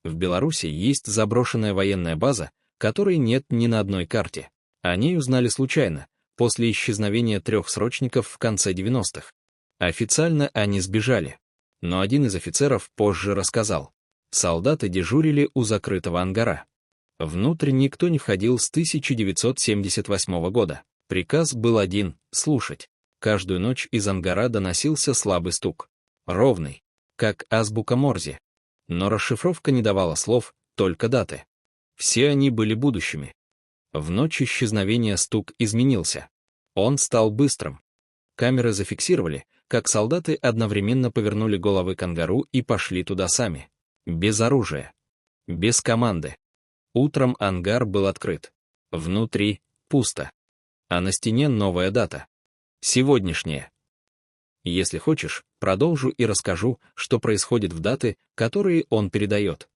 В Беларуси есть заброшенная военная база, которой нет ни на одной карте. О ней узнали случайно, после исчезновения 3 срочников в конце 90-х. Официально они сбежали. Но один из офицеров позже рассказал. Солдаты дежурили у закрытого ангара. Внутрь никто не входил с 1978 года. Приказ был один — слушать. Каждую ночь из ангара доносился слабый стук. Ровный, как азбука Морзе. Но расшифровка не давала слов, только даты. Все они были будущими. В ночь исчезновения стук изменился. Он стал быстрым. Камеры зафиксировали, как солдаты одновременно повернули головы к ангару и пошли туда сами. Без оружия. Без команды. Утром ангар был открыт. Внутри пусто. А на стене новая дата. Сегодняшняя. Если хочешь, продолжу и расскажу, что происходит в даты, которые он передает.